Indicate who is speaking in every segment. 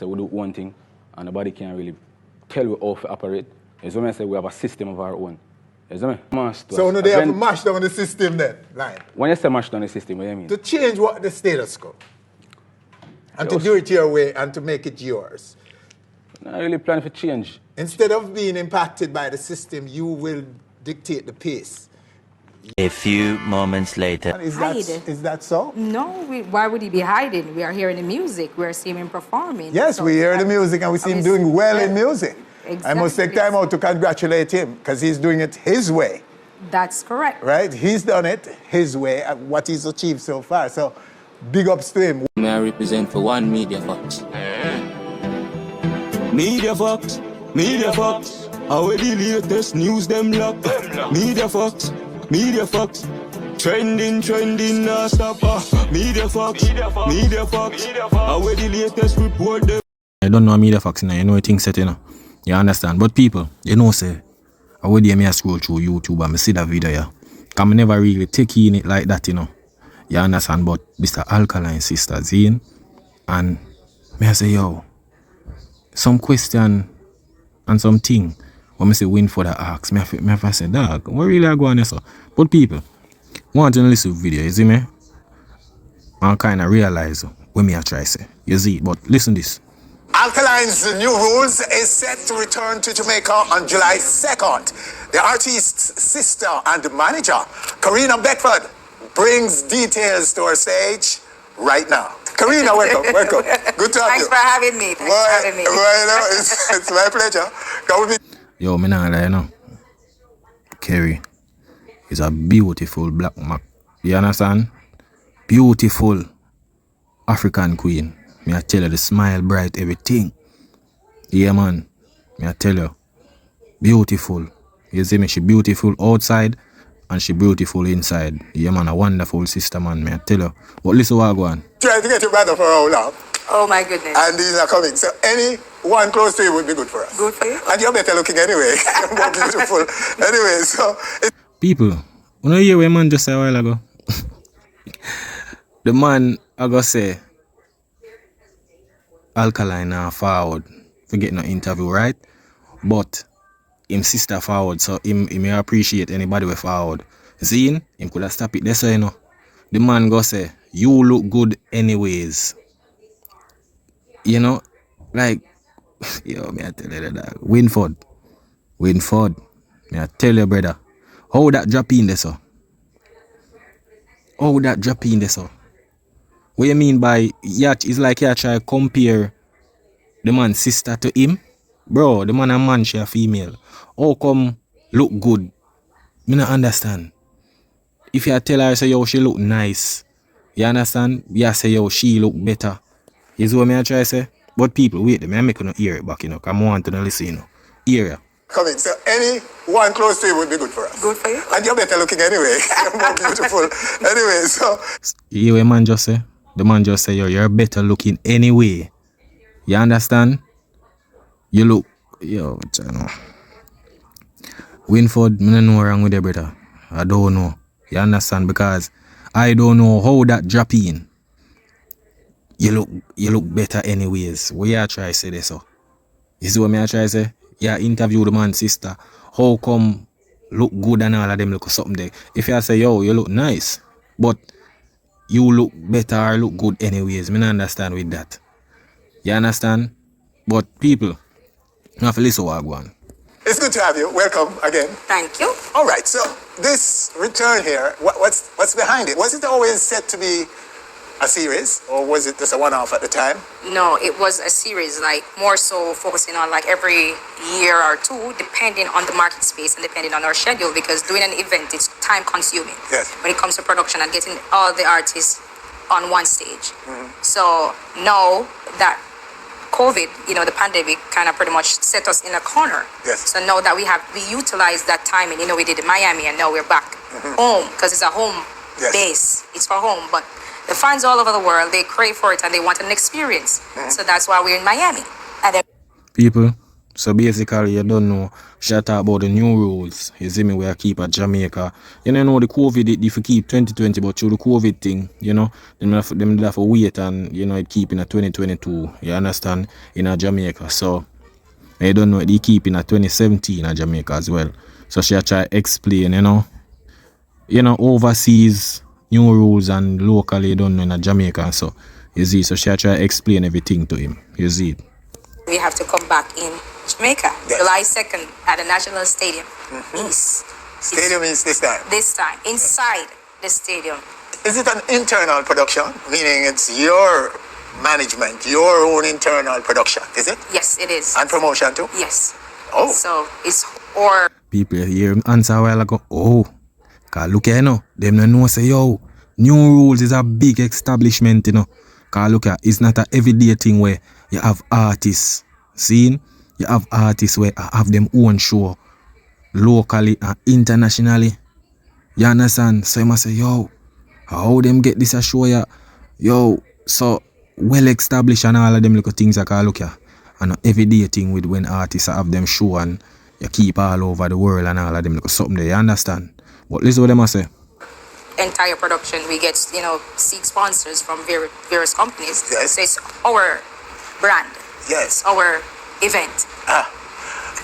Speaker 1: So we do one thing, and nobody can really tell we how to operate. As I say, we have a system of our own.
Speaker 2: So no, they have to mash down the system then, line.
Speaker 1: When you say mash down the system, what do you mean?
Speaker 2: To change what the status quo. And to do it your way and to make it yours.
Speaker 1: I really plan for change.
Speaker 2: Instead of being impacted by the system, you will dictate the pace.
Speaker 3: A few moments later.
Speaker 2: Is that so?
Speaker 4: No, why would he be hiding? We are hearing the music, we are seeing him performing.
Speaker 2: Yes, we hear the music and we see him doing well in music.
Speaker 4: Exactly.
Speaker 2: I must take time out to congratulate him because he's doing it his way.
Speaker 4: That's correct.
Speaker 2: Right? He's done it his way, what he's achieved so far. So big ups to him.
Speaker 5: May I represent for one Media Fox? Media Fox, Media Fox. How the latest news them lock? Media Fox, Media Fox. Trending, non stop. Media Fox, Media Fox. How the latest report them?
Speaker 6: I don't know Media Fox now, you know things set, you know. You understand? But people, you know, say, I would hear me scroll through YouTube and I see that video, yeah. Cause I never really take in it like that, you know. You understand? But this the ALKALINE Sisters in. And me I say, yo, some question and something when I say WINFORD asks, me I say, dog, what really I go on this? But people, want to listen to the video, you see me? And kind of realize what me I try to say. You see it, but listen this.
Speaker 2: ALKALINE's new rules is set to return to Jamaica on July 2nd. The artist's sister and manager, Karina Beckford, brings details to our stage right now. Karina, welcome. Good to have you.
Speaker 4: Thanks for having me.
Speaker 2: It's my pleasure. Come with me.
Speaker 6: Yo, me nah lie, you know. Kerry is a beautiful black Mac. You understand? Beautiful African queen. Me I tell you, the smile bright, everything. Yeah, man. Me I tell you. Beautiful. You see me, she beautiful outside and she beautiful inside. Yeah, man, a wonderful sister, man. Me I tell you. But listen what I go on.
Speaker 2: Trying to get your brother for our love.
Speaker 4: Oh my goodness.
Speaker 2: And these are coming. So anyone close to you would be good for us.
Speaker 4: Good for you?
Speaker 2: And you're better looking anyway. You're more beautiful. Anyway, so...
Speaker 6: People, you know hear what man just said a while ago? The man, I go say, ALKALINE are forward for getting an interview, right? But him sister forward, so him may appreciate anybody with forward. See, him could have stopped it there, so you know. The man go say, you look good anyways. You know, like, yo, me I tell you that. WINFORD, me I tell you, brother. How that drop in there, so? How that drop in there, so? What you mean by, yeah, it's like you try to compare the man's sister to him? Bro, the man a man, she a female. How come look good? Me not understand. If you tell her, say, yo, she look nice. You understand? You say, yo, she look better. You see what me I try to say? But people, wait, me I make you hear it back, you know, because I want to listen, you know. Hear ya.
Speaker 2: Coming. So anyone close to you would be good for us.
Speaker 4: Good for you?
Speaker 2: And you're better looking anyway. You're more beautiful. Anyway, so...
Speaker 6: You hear man just say? The man just say, yo, you're better looking anyway. You understand? You look... Yo, I know. WINFORD, I don't know what's wrong with you, brother. I don't know. You understand? Because I don't know how that drop in. You look better anyways. What you try to say this, so? You see what me I try to say? Yeah, interview the man's sister. How come look good and all of them look something there? If you say, yo, you look nice, but you look better or look good anyways. Me not understand with that. You understand? But people, you have to listen what I go on.
Speaker 2: It's good to have you. Welcome again.
Speaker 4: Thank you.
Speaker 2: All right, so this return here, what's behind it? Was it always set to be a series, or was it just a one-off at the time?
Speaker 4: No, it was a series, like more so focusing on like every year or two, depending on the market space and depending on our schedule, because doing an event is time consuming.
Speaker 2: Yes.
Speaker 4: When it comes to production and getting all the artists on one stage. So now that COVID, you know, the pandemic kind of pretty much set us in a corner.
Speaker 2: Yes.
Speaker 4: So now that we utilized that timing, you know, we did in Miami and now we're back home because it's a home base. It's for home, but the fans all over the world, they crave for it and they want an experience. So that's why we're in Miami. And then
Speaker 6: people, So basically, you don't know. She talk about the new rules. You see me, where I keep at Jamaica. You know the COVID, if you keep 2020, but through the COVID thing, you know, them have to wait and, you know, it keep in a 2022. You understand? In a Jamaica. So, I don't know, they keep in a 2017 in Jamaica as well. So she try to explain, you know, overseas new rules and locally, you don't know, in a Jamaica. So, you see, so she try to explain everything to him. You see it.
Speaker 4: We have to come back in Jamaica,
Speaker 2: Yes.
Speaker 4: July 2nd at the National Stadium. East.
Speaker 2: Stadium is this time.
Speaker 4: This time, inside the stadium.
Speaker 2: Is it an internal production? Meaning it's your management, your own internal production, is it?
Speaker 4: Yes, it is.
Speaker 2: And promotion too?
Speaker 4: Yes.
Speaker 2: Oh.
Speaker 4: So it's or
Speaker 6: People hear him answer a while ago, oh, cause look here, them no know say, yo, new rules is a big establishment, Cause look at, it's not a everyday thing where you have artists, you have artists where have them own show, locally and internationally. You understand? So you must say, yo, how them get this a show ya? Yo, so well established and all of them little things I can look at. And everyday thing with when artists have them show and you keep all over the world and all of them little something there, you understand? But listen what them I say.
Speaker 4: entire production. We get, seek sponsors from various companies.
Speaker 2: Yes.
Speaker 4: So it's our brand.
Speaker 2: Yes.
Speaker 4: It's our event.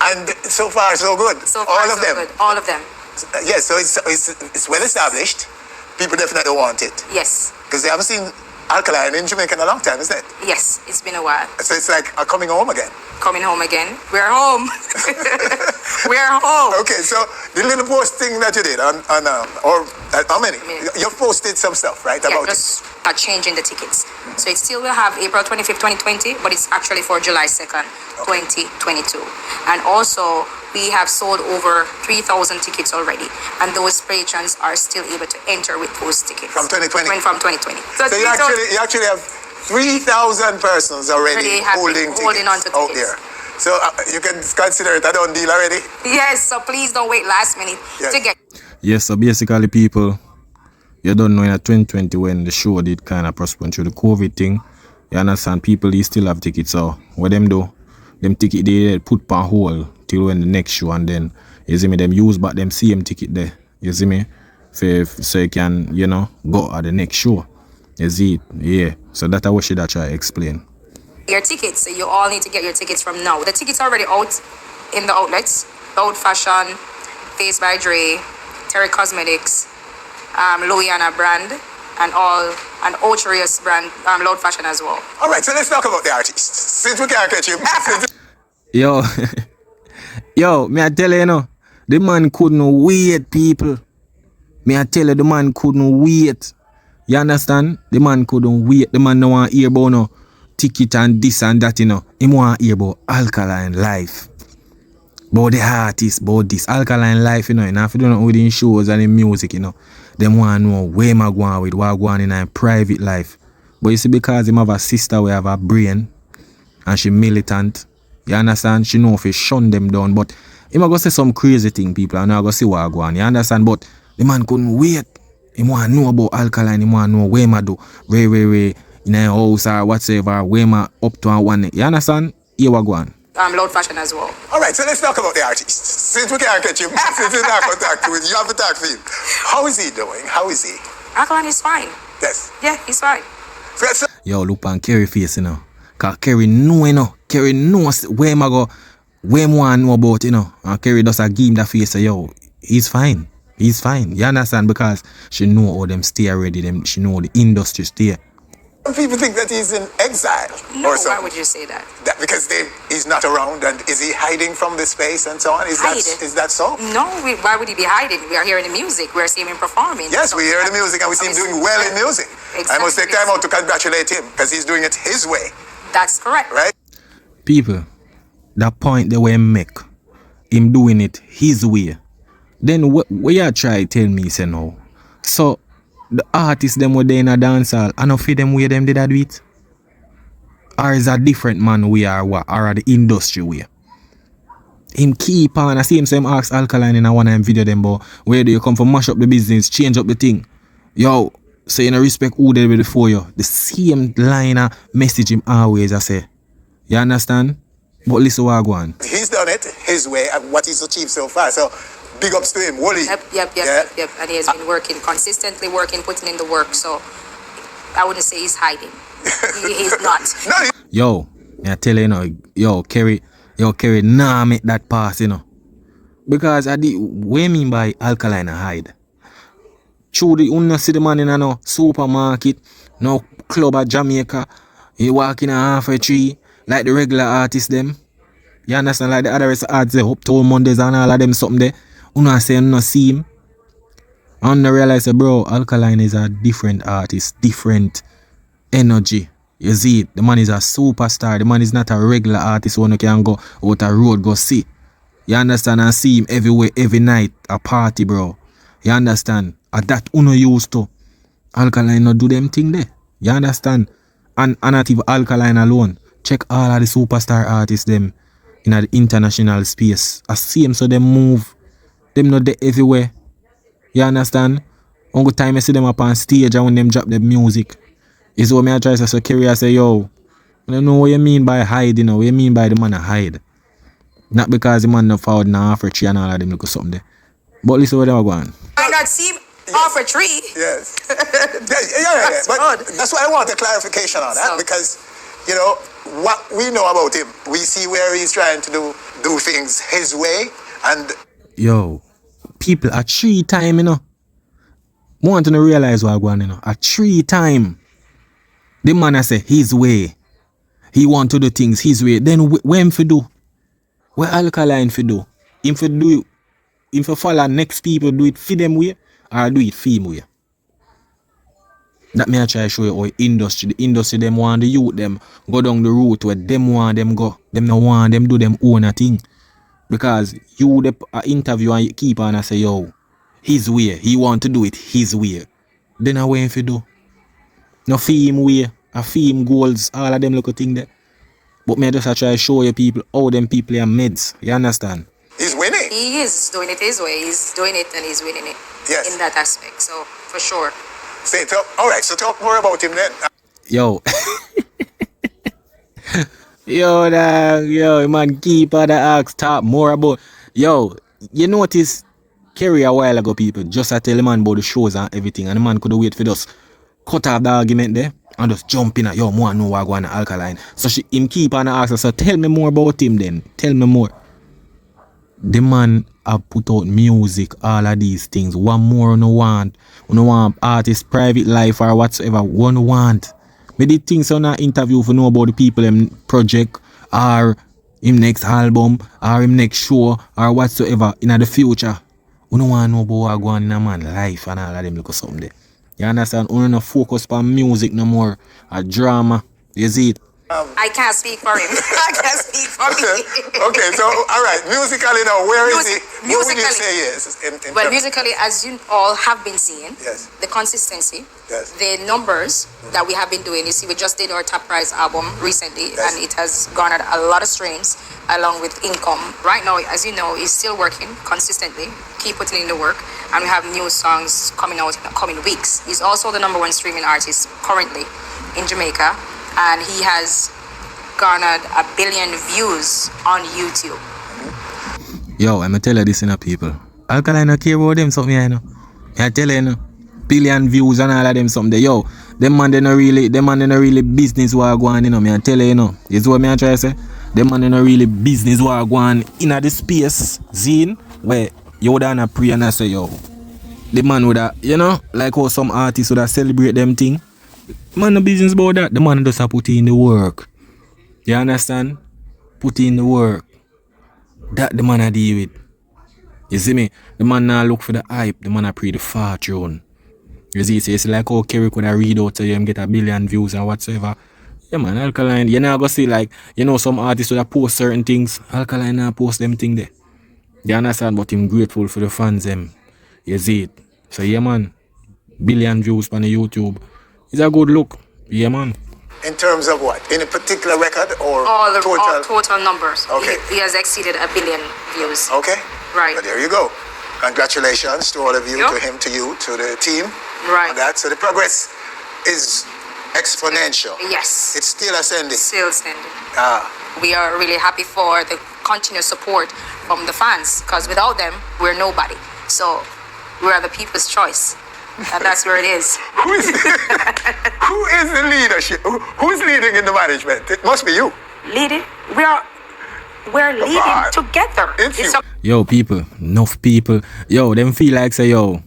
Speaker 2: And so far, so good.
Speaker 4: So far,
Speaker 2: all of them.
Speaker 4: good. All of them.
Speaker 2: Yes, so it's well established. People definitely want it.
Speaker 4: Yes.
Speaker 2: Because they haven't seen Alkaline in Jamaica in a long time, isn't it?
Speaker 4: Yes, it's been a while.
Speaker 2: So it's like coming home again.
Speaker 4: Coming home again. We're home. We're home.
Speaker 2: Okay, so the little post thing that you did on how many? You've posted some stuff, right?
Speaker 4: Yeah,
Speaker 2: about
Speaker 4: just changing the tickets. So it still will have April 25th, 2020, but it's actually for July 2nd, 2022. And also, we have sold over 3,000 tickets already. And those patrons are still able to enter with those tickets.
Speaker 2: From 2020?
Speaker 4: From 2020.
Speaker 2: So you actually have 3,000 persons already holding
Speaker 4: on to
Speaker 2: tickets out
Speaker 4: tickets.
Speaker 2: there. So you can consider it a done deal already?
Speaker 4: Yes, so please don't wait last minute to get.
Speaker 6: Yes, so basically people, you don't know in 2020 when the show did kind of prosper through the COVID thing, you understand, people they still have tickets, so what them do, them ticket they put on hold till when the next show, and then, you see me, them use back them same ticket there, you see me, so you can, go at the next show, you see it, yeah, so that's what she try to explain.
Speaker 4: Your tickets, so you all need to get your tickets from now. The tickets are already out in the outlets, Old Fashion, Face by Dre, Terry Cosmetics, Louisiana brand, and Ultrious brand, Loud Fashion as well.
Speaker 2: All right, so let's talk about the artists. Since we can't catch you.
Speaker 6: Yo, me I tell you, the man couldn't wait, people. Me I tell you, the man couldn't wait. You understand? The man couldn't wait. The man don't want to hear about no ticket and this and that, He want to hear about Alkaline life. About the artists, about this Alkaline life, and if you don't know with the shows and the music, them want to know where am I going with, what going in a private life. But you see, because him have a sister who have a brain and she militant, you understand, she know if you shun them down, but him a go say some crazy thing, people, and I go see what go on, you understand, but the man couldn't wait. He want to know about Alkaline, he want to know where am I do, where in a house or whatever, where am I up to and one, you understand, here what go on.
Speaker 4: Loud Fashion as well.
Speaker 2: All right, so let's talk about the artists. Since we can't catch him, since we're not contact with you, have to talk to him. How is he doing? How is he?
Speaker 4: Alkaline is fine.
Speaker 2: Yes.
Speaker 4: Yeah, he's fine.
Speaker 2: So,
Speaker 6: Yo, look on Kerry face, Cause Kerry know, Kerry knows where am I go, where am I know about, And Kerry does a give him that face, yo, he's fine. He's fine. You understand? Because she know how them stay already, she know the industry stay.
Speaker 2: some people think that he's in exile.
Speaker 4: No,
Speaker 2: or something.
Speaker 4: why would you say that?
Speaker 2: Because he's not around, and is he hiding from the space and so on? Is that so?
Speaker 4: No, why would he be hiding? We are hearing the music. We are seeing him performing.
Speaker 2: Yes, we hear the music and we see him doing well in music.
Speaker 4: Exactly.
Speaker 2: I must take time out to congratulate him because he's doing it his way.
Speaker 4: That's correct.
Speaker 2: Right?
Speaker 6: People, that point they were make, him doing it his way. Then what you try tell me say now? So the artists them were there in a dancehall, I don't feel them way them did that do it? Or is a different man we are what? Or the industry way? Him keep on, I see him say him ask Alkaline in a one time video them, but where do you come from, mash up the business, change up the thing? Yo, so you know respect who they were before you. The same line of message him always I say. You understand? But listen what I go on.
Speaker 2: He's his way and what he's achieved so far. So big ups to him, Wooly.
Speaker 4: Yep. And he has been working, consistently working, putting in the work. So I wouldn't say he's hiding. He's not.
Speaker 2: No,
Speaker 6: Yo, I tell you, Kerry, nah make that pass, Because what I mean by alkaline hide? True, you don't see the man in a supermarket, no club at Jamaica, he walk in a half a tree, like the regular artists them. You understand? Like the other artists, they Uptown Mondays and all of them something there. You know say you don't see him. And I realize, bro, Alkaline is a different artist, different energy. You see it? The man is a superstar. The man is not a regular artist who can go out a road, go see. You understand? And see him everywhere, every night, a party, bro. You understand? And that uno used to. Alkaline not do them thing there. You understand? And not even Alkaline alone. Check all of the superstar artists them in the international space. I see them so they move. Them not there everywhere. You understand? One good time I see them up on stage and when them drop the music. Is what I try to say, Kerry, I say, yo, I don't know what you mean by hide, what you mean by the man a hide. Not because the man not forward now offer tree and all of them look something there. But listen what they are going.
Speaker 4: I not see him off a tree.
Speaker 2: yes. yeah. But that's why I want a clarification on that because, what we know about him, we see where he's trying to do things his way and...
Speaker 6: Yo, people at 3 time, I want to realize what I'm going, At 3 time. The man I say his way. He want to do things his way. Then when for do? What Alkaline for do? Him for do it. Him for follow next people do it for them way or do it for him way. That me I try to show you how industry. The industry them want the youth them go down the route where them want them go. Them no want them do them own a thing. Because you the interview and you keep on and say, yo, his way. He want to do it his way. Then I wait for do. No fee him way, a fee him goals, all of them little thing there. But me just try to show you people how them people are meds. You understand?
Speaker 2: He's winning.
Speaker 4: He is doing it his way. He's doing it and he's winning it.
Speaker 2: Yes.
Speaker 4: In that aspect. So for sure.
Speaker 2: Alright, so talk more about him then.
Speaker 6: Yo. Yo, man, keep on the ask, talk more about. Yo, you notice Kerry a while ago, people, just I tell the man about the shows and everything, and the man could wait for us. Cut off the argument there and just jump in at yo, more know what going on Alkaline. So him keep on asking, so tell me more about him then. Tell me more. The man have put out music, all of these things. One more on want. You want artist, private life or whatsoever. One want. Me did things on an interview for know about the people in project or him next album or him next show or whatsoever in the future. You don't want to know about what going on in a man life and all of them look something there. You understand? Only no focus on music no more. A drama. You see it?
Speaker 4: I can't speak for him. I can't speak for me.
Speaker 2: Okay, so all right, musically now, where is he? What would you say he is?
Speaker 4: Well, musically, as you all have been seeing,
Speaker 2: yes,
Speaker 4: the consistency,
Speaker 2: yes,
Speaker 4: the numbers that we have been doing. You see, we just did our top prize album recently,
Speaker 2: yes,
Speaker 4: and it has garnered a lot of streams along with income. Right now, as you know, he's still working consistently, keep putting in the work, and we have new songs coming out in the coming weeks. He's also the #1 streaming artist currently in Jamaica. And he has garnered 1 billion views on YouTube.
Speaker 6: Yo, I'm tell you this people. Alkaline no care about them something, I tell you, billion views and all of them something. Yo, them man they no really business what go on, me I tell you, Is what me I try to say. Them man they no really business what go on in the space, zine, where you would have pray and I say, yo, the man would have, like how some artists would have celebrate them thing. Man no business about that. The man just have put in the work. You understand? Put in the work. That the man a deal with. You see me? The man now look for the hype. The man a pray the fortune. You see, it's like how Kerry could have read out to him get 1 billion views and whatsoever. Yeah man, Alkaline. You now go see like, some artists would have post certain things. Alkaline now post them thing there. You understand? But him grateful for the fans them. You see it? So yeah man, 1 billion views on the YouTube. It's a good look. Yeah, man.
Speaker 2: In terms of what? In a particular record or
Speaker 4: all total numbers.
Speaker 2: Okay.
Speaker 4: He has exceeded 1 billion views.
Speaker 2: Okay.
Speaker 4: Right.
Speaker 2: But there you go. Congratulations to all of you, to him, to you, to the team.
Speaker 4: Right.
Speaker 2: On that. So the progress is exponential.
Speaker 4: Yes.
Speaker 2: It's still ascending.
Speaker 4: Still ascending. We are really happy for the continuous support from the fans, because without them, we're nobody. So we are the people's choice, and that's where it is.
Speaker 2: Who is the leadership? Who is leading in the management? It must be you.
Speaker 4: Leading? We're leading together.
Speaker 2: It's you.
Speaker 6: Yo, people, enough people. Yo, them feel like say yo,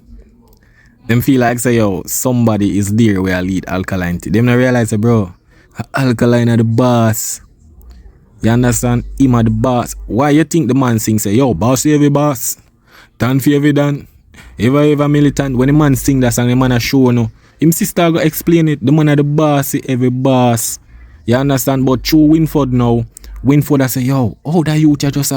Speaker 6: somebody is there where I lead Alkaline. Them not realize bro, Alkaline are the boss. You understand? Him are the boss. Why you think the man sing say, yo, boss every boss? Dan for every dan. Ever militant. When the man sing that song, the man a show no. Him sister go explain it. The man are the boss, every boss. You understand? But through Winford now, Winford I say, yo, oh that youth just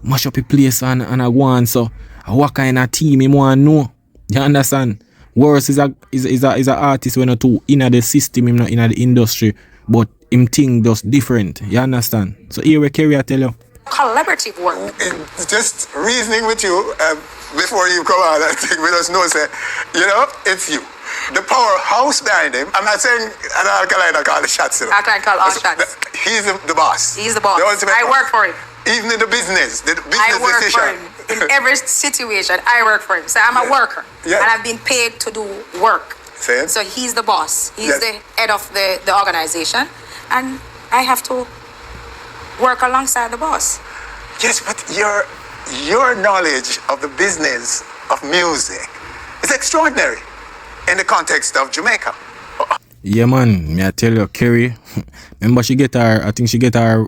Speaker 6: mash up a place and I go on so what kind of team him want know. You understand? Worse is a artist when not too in the system, him not in the industry, but him thing just different. You understand? So here we carry I tell you.
Speaker 4: Collaborative work.
Speaker 2: Just reasoning with you before you come out, I think we just know say, you know, it's you. The powerhouse behind him. I'm not saying an Alkaline call the shots.
Speaker 4: Alkaline call all shots.
Speaker 2: He's the boss.
Speaker 4: He's the boss.
Speaker 2: The
Speaker 4: I work for him.
Speaker 2: Even in the business
Speaker 4: I work
Speaker 2: decision.
Speaker 4: for him. In every situation, I work for him. So I'm a worker.
Speaker 2: Yeah.
Speaker 4: And I've been paid to do work.
Speaker 2: Same.
Speaker 4: So he's the boss. He's
Speaker 2: Yes.
Speaker 4: the head of the organization. And I have to work alongside the boss.
Speaker 2: Yes, but your knowledge of the business of music is extraordinary in the context of Jamaica.
Speaker 6: Yeah man, me I tell you, Kerry, remember I think she get her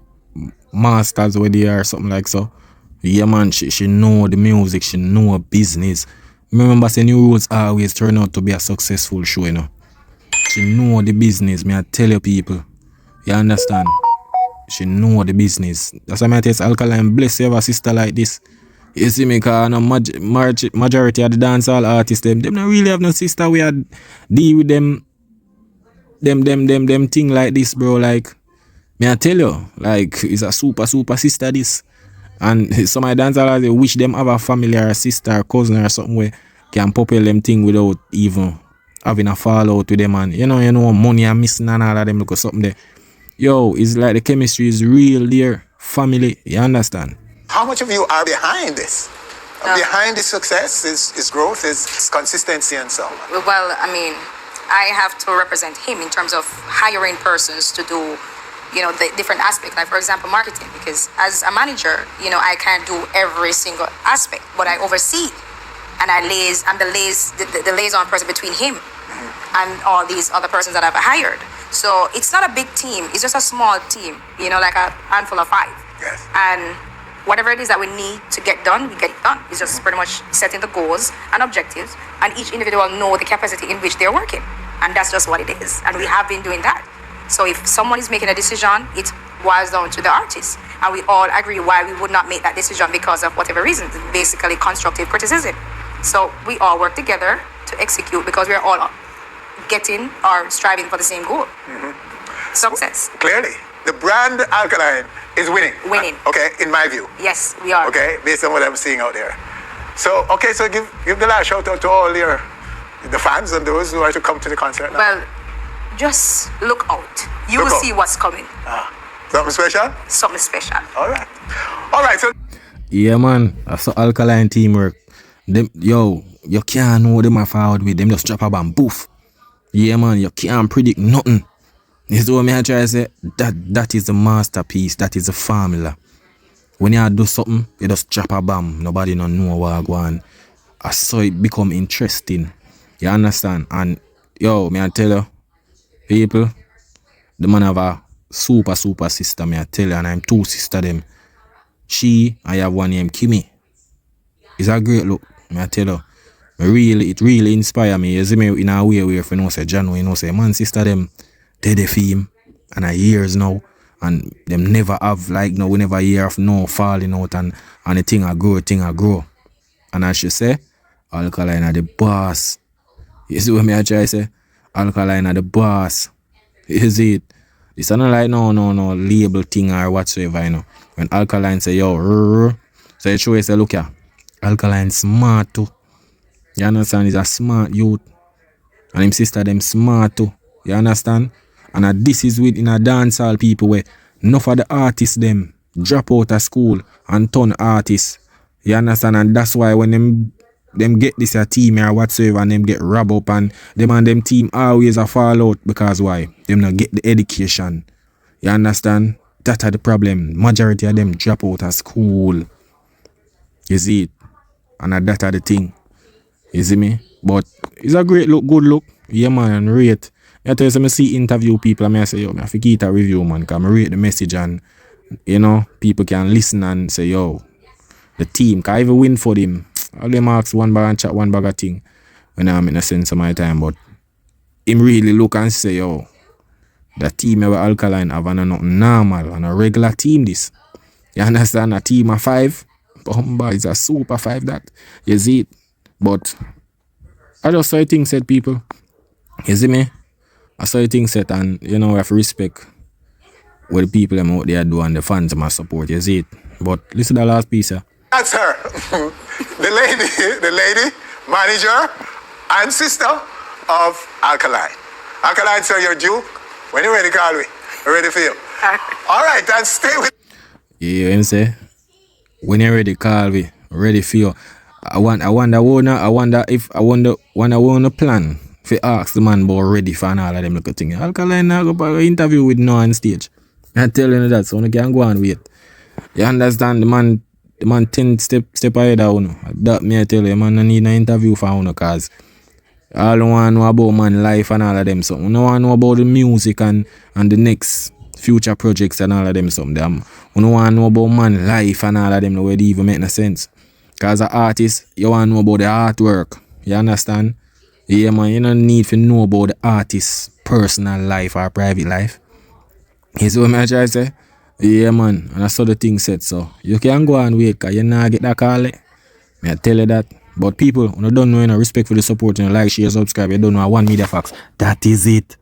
Speaker 6: masters with her or something like so. Yeah man, she know the music, she know her business. Remember say New Roads always turn out to be a successful show, you know. She know the business, me I tell you people. You understand? She know the business. That's why I tell you, Alkaline bless you have a sister like this. You see me, cause no majority of the dancehall artists, them not really have no sister. We had deal with them thing like this, bro. Like, me I tell you, like, it's a super sister this. And some of the dancehall they wish them have a family or a sister or cousin or something where can propel them thing without even having a fallout with them. And you know, money and missing and all of them because something there. Yo, it's like the chemistry is real there. Family, you understand?
Speaker 2: How much of you are behind this? Behind this success, is growth, is consistency and so on.
Speaker 4: Well, I mean, I have to represent him in terms of hiring persons to do, you know, the different aspects. Like, for example, marketing. Because as a manager, you know, I can't do every single aspect, but I oversee. And I'm the liaison person between him and all these other persons that I've hired. So it's not a big team. It's just a small team, you know, like a handful of 5.
Speaker 2: Yes.
Speaker 4: And whatever it is that we need to get done, we get it done. It's just pretty much setting the goals and objectives, and each individual know the capacity in which they're working. And that's just what it is. And we have been doing that. So if someone is making a decision, it boils down to the artist. And we all agree why we would not make that decision because of whatever reason, basically constructive criticism. So we all work together to execute because we're all getting or striving for the same goal. Success.
Speaker 2: Clearly, the brand Alkaline is winning.
Speaker 4: Winning.
Speaker 2: Okay, in my view.
Speaker 4: Yes, we are.
Speaker 2: Okay, based on what I'm seeing out there. So, okay, so give the last shout out to all the fans and those who are to come to the concert now.
Speaker 4: Well, just look out. You
Speaker 2: Look
Speaker 4: will
Speaker 2: out.
Speaker 4: see what's coming.
Speaker 2: Something special?
Speaker 4: Something special.
Speaker 2: All right, so
Speaker 6: Yeah man, that's the Alkaline teamwork. Them, yo, you can't know them are forward with them, just drop a bomb, poof. Yeah man, you can't predict nothing. This is what me I try to say. That is the masterpiece. That is the formula. When you do something, you just drop a bomb. Nobody don't know what go on. I saw it become interesting. You understand? And yo, me I tell you, people, the man have a super sister. Me I tell you, and I'm 2 sister them. I have one named Kimmy. It's a great look. Me I tell you. It really inspire me. You see me in a way where if you know say John, you know say man sister them they for him and a years now and them never have like no we never hear of no falling out and the thing I grow. And I should say Alkaline are the boss. You see what me I try to say? Alkaline are the boss. You see it? It's not like no label thing or whatsoever, you know. When Alkaline say yo, so you show you say look here, Alkaline smart too. You understand? He's a smart youth. And him sister them smart too. You understand? And this is within a dancehall people where enough of the artists them, drop out of school and turn artists. You understand? And that's why when them get this a team or whatsoever and them get robbed up and them team always a fall out because why? Them not get the education. You understand? That's the problem. Majority of them drop out of school. You see it? And that's the thing. You see me? But it's a great look, good look. Yeah, man, and rate. I tell you, so I see interview people and I say, yo, I have to get a review, man, because I rate the message and, you know, people can listen and say, yo, the team, because I even win for them. All them ask one bag and chat one bag of thing when I'm in a sense of my time, but him really look and say, yo, the team of Alkaline have nothing normal and a regular team this. You understand? A team of 5, Bomba is a super 5 that. You see it? But I just saw things said, people. You see me? I saw things said, and you know, we have to respect what the people them out there do and the fans must support. You see it? But listen to the last piece here.
Speaker 2: That's her. the lady, manager, and sister of Alkaline. Alkaline, sir, you're due. When you're ready, call me. We're ready for you. All right, then stay with.
Speaker 6: Yeah, you say? When you're ready, call me. Ready for you. I wonder if I want to plan for ask the man about ready for and all of them little things. Alkaline now go for an interview with no on stage. I'm telling you that, so you can go and wait. You understand? The man 10 step ahead of you. That me I tell you, man, I need an interview for you because all I want to know about man life and all of them something. I want to know about the music and the next future projects and all of them something. I want to know about man life and all of them the way they even make no sense. Because as an artist, you want to know about the artwork. You understand? Yeah, man, you don't need to know about the artist's personal life or private life. You see what I try to say? Yeah, man, and I saw the thing said, so you can go and wait because you not get that call. I tell you that. But people, you don't know, respect for the support, like, share, subscribe, you don't know, one media facts. That is it.